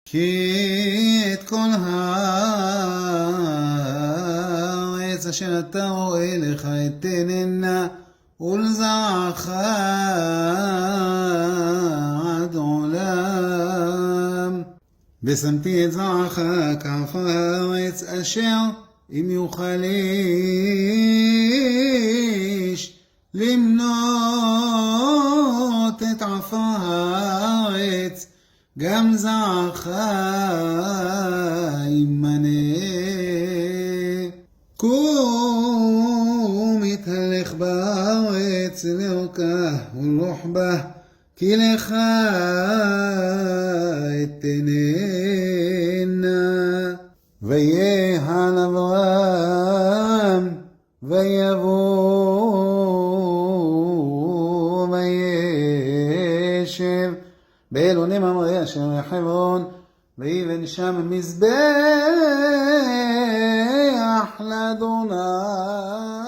כי את כל הארץ אשר אתה רואה לך אתננה ולזרעך עד עולם. ושמתי את זרעך כעפר הארץ אשר אם יוכל איש למנות את עפר הארץ גם זרעך ימנה. קום התהלך בארץ לאורכה ולוך בה כי לך אתננה. ויהל אברהם ויבוא וישב באלוני ממרא אשר לחברון ויבן שם מזבח לאדוני.